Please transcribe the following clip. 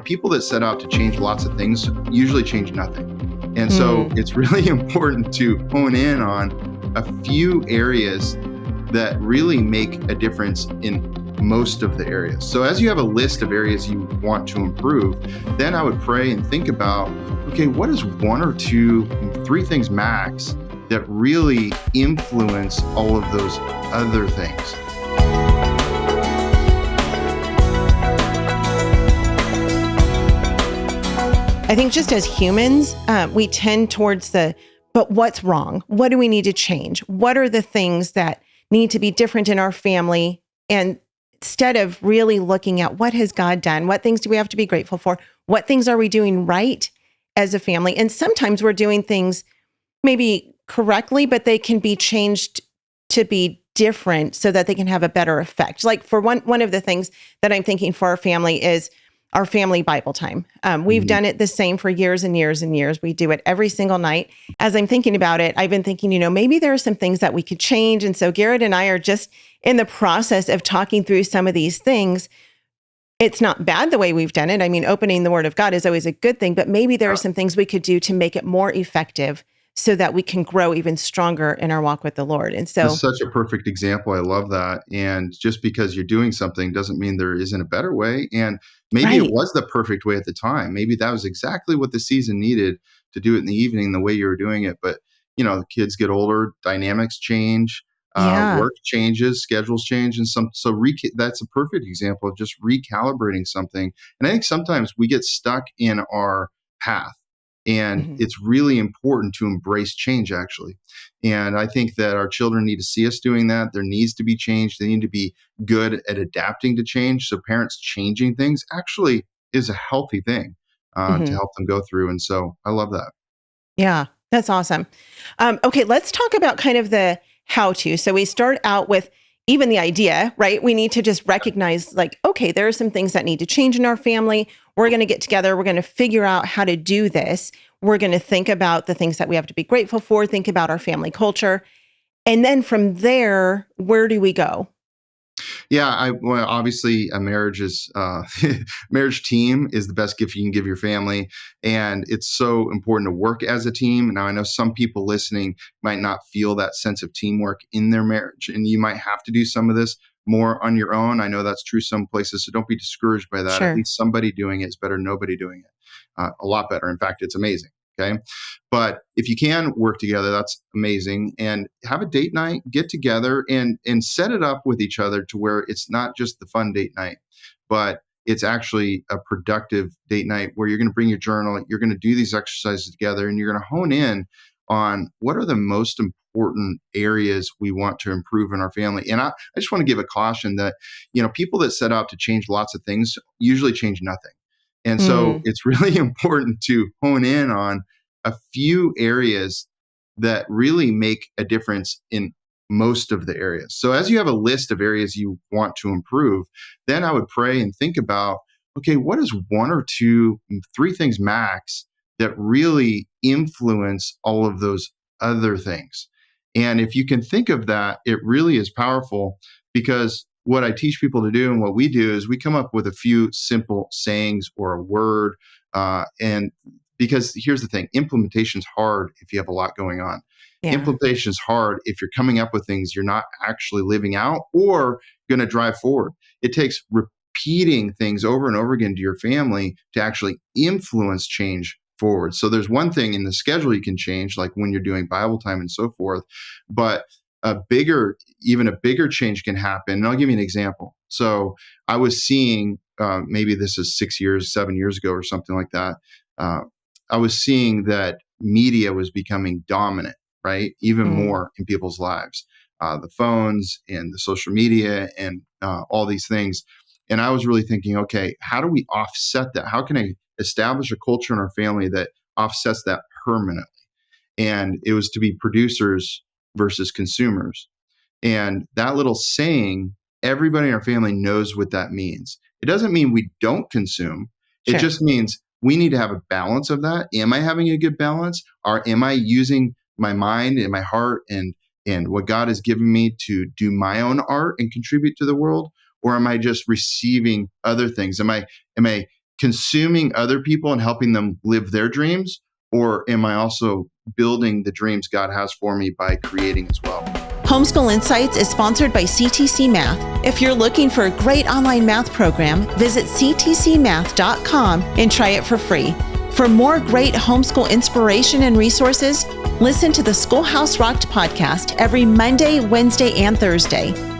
people that set out to change lots of things usually change nothing. And so it's really important to hone in on a few areas that really make a difference in most of the areas. So as you have a list of areas you want to improve, then I would pray and think about, okay, what is one or two, three things max that really influence all of those other things? I think just as humans, we tend towards but what's wrong? What do we need to change? What are the things that need to be different in our family? And instead of really looking at what has God done, what things do we have to be grateful for? What things are we doing right as a family? And sometimes we're doing things maybe correctly, but they can be changed to be different so that they can have a better effect. Like for one of the things that I'm thinking for our family is our family Bible time. We've done it the same for years and years and years. We do it every single night. As I'm thinking about it, I've been thinking, maybe there are some things that we could change. And so Garrett and I are just in the process of talking through some of these things. It's not bad the way we've done it. I mean, opening the Word of God is always a good thing, but maybe there are some things we could do to make it more effective so that we can grow even stronger in our walk with the Lord. And so that's such a perfect example. I love that. And just because you're doing something doesn't mean there isn't a better way. And maybe it was the perfect way at the time. Maybe that was exactly what the season needed to do it in the evening, the way you were doing it. But, the kids get older, dynamics change, work changes, schedules change. And that's a perfect example of just recalibrating something. And I think sometimes we get stuck in our path. And it's really important to embrace change, actually. And I think that our children need to see us doing that. There needs to be change. They need to be good at adapting to change. So parents changing things actually is a healthy thing to help them go through. And so I love that. Yeah, that's awesome. Okay, let's talk about kind of the how-to. So we start out with even the idea, right? We need to just recognize okay, there are some things that need to change in our family. We're going to get together. We're going to figure out how to do this. We're going to think about the things that we have to be grateful for, think about our family culture. And then from there, where do we go? Yeah, obviously a marriage marriage team is the best gift you can give your family. And it's so important to work as a team. Now, I know some people listening might not feel that sense of teamwork in their marriage, and you might have to do some of this more on your own. I know that's true some places, so don't be discouraged by that. Sure. At least somebody doing it is better than nobody doing it. A lot better. In fact, it's amazing. Okay. But if you can work together, that's amazing. And have a date night, get together and set it up with each other to where it's not just the fun date night, but it's actually a productive date night where you're going to bring your journal, you're going to do these exercises together, and you're going to hone in on what are the most important areas we want to improve in our family. And I just want to give a caution that, people that set out to change lots of things usually change nothing. And so it's really important to hone in on a few areas that really make a difference in most of the areas. So as you have a list of areas you want to improve, then I would pray and think about, okay, what is one or two, three things max that really influence all of those other things? And if you can think of that, it really is powerful, because what I teach people to do and what we do is we come up with a few simple sayings or a word. And because here's the thing, implementation's hard if you have a lot going on. Yeah. Implementation's hard if you're coming up with things you're not actually living out or going to drive forward. It takes repeating things over and over again to your family to actually influence change forward. So there's one thing in the schedule you can change, like when you're doing Bible time and so forth, but even a bigger change can happen. And I'll give you an example. So I was seeing, maybe this is 7 years ago or something like that. I was seeing that media was becoming dominant, right? Even more in people's lives, the phones and the social media and all these things. And I was really thinking, okay, how do we offset that? How can I establish a culture in our family that offsets that permanently? And it was to be producers versus consumers. And that little saying, everybody in our family knows what that means. It doesn't mean we don't consume. Sure. It just means we need to have a balance of that. Am I having a good balance? Or am I using my mind and my heart and what God has given me to do my own art and contribute to the world? Or am I just receiving other things? Am I consuming other people and helping them live their dreams? Or am I also building the dreams God has for me by creating as well? Homeschool Insights is sponsored by CTC Math. If you're looking for a great online math program, visit ctcmath.com and try it for free. For more great homeschool inspiration and resources, listen to the Schoolhouse Rocked podcast every Monday, Wednesday, and Thursday.